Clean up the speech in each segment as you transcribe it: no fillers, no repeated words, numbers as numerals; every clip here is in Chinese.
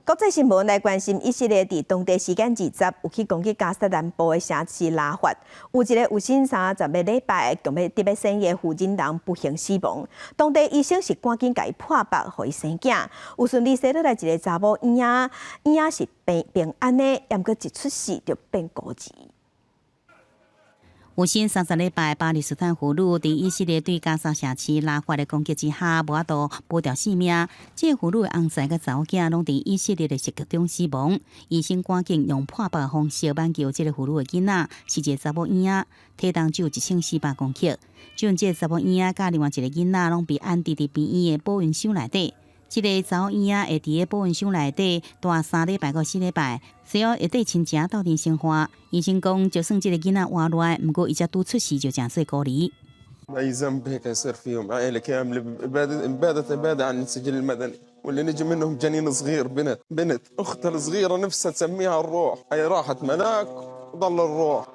国际新闻来关心以色列伫当地时间20有去攻击加沙南部的城市拉法，有一个有新30个礼拜强要特别生的妇人人不幸死亡。当地医生是赶紧甲伊破腹，互伊生囝，有顺利生落来一个查某婴仔，婴仔是平安的，毋过一出世就变孤儿。有新30礼拜，巴勒斯坦妇女伫以色列对加沙城市拉法的攻击之下，无法度保住性命。这妇女的翁婿甲查某囝拢伫以色列的袭击中死亡。医生赶紧用破腹方式挽救这个妇女的囡仔，是一个查某婴仔，体重只有1400公克。就这查某婴仔甲另外一个囡仔拢被安置伫病院的保温箱内底。这个查某婴仔会伫个保温箱内底待3礼拜到4礼拜，随后会对亲情斗阵生活。医生讲，就算这个囡仔活落来，不过伊才拄出世就真细孤儿。أي ذنب هيك يصير فيهم عائلة كاملة إبادة عن السجل المدني واللي نجي منهم جنين صغير بنت أختها الصغيرة نفسها تسميها الروح هي راحت ملاك وضل الروح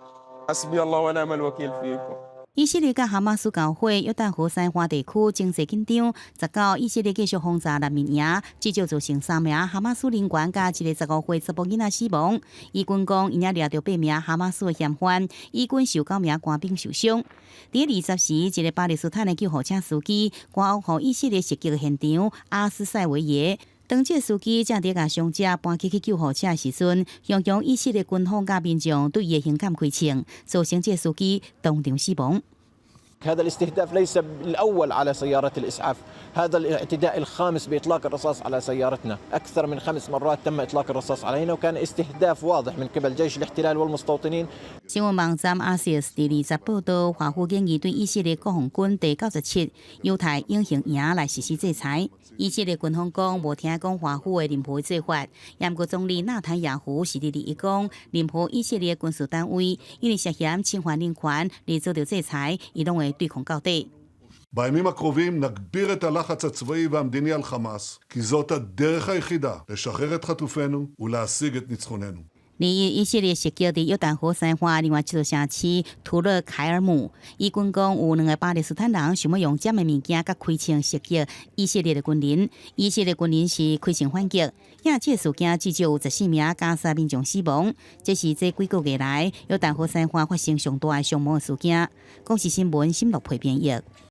حسبي الله ونعم الوكيل فيكم。以色列甲哈马斯教会约旦河西岸地区情势紧张，19以色列继续轰炸难民营，至少造成3名哈马斯人员甲一个15岁查甫囡仔死亡。以军讲，因也掠到8名哈马斯的嫌犯，以军受9名官兵受伤。伫20时，一个巴勒斯坦的救护车司机赶往以色列袭击的现场阿斯塞维耶。当这司机正伫甲伤者搬去救护车的时阵，向以色列军方甲民众对伊的刑砍开枪，造成这司机当场死亡。هذا الاستهداف ليس الأول على سيارة الإسعاف، هذا الاعتداء الخامس بإطلاق الرصاص على سيارتنا، أكثر من 5 مرات تم إطلاق الرصاص علينا وكان استهداف واضح من قبل جيش الاحتلال والمستوطنين。新闻网站阿西斯第20报道，华府建议对以色列国防军第97犹太隐形营来实施制裁。以色列军方讲无听讲华府的任何做法，也毋过总理纳坦雅胡是伊讲，任何以色列军事单位因为涉嫌侵犯人权而遭到制裁，伊拢会对抗到底。בימים הקרובים נגביר את הלחץ הצבאי והמדיני על חמאס, כי זאת הדרך היחידה לשחרר את חטופינו ולהשיג את ניצחוננו. 以色列袭击伫约旦河西岸另外一座城市图勒凯尔姆，以军讲有2个巴勒斯坦人想要用尖的物件甲开枪袭击以色列的军人，以色列军人是开枪反击，也这事件至少有14名加沙民众死亡，这是这几个月来约旦河西岸发生上大的伤亡事件。公视新闻新闻批编译。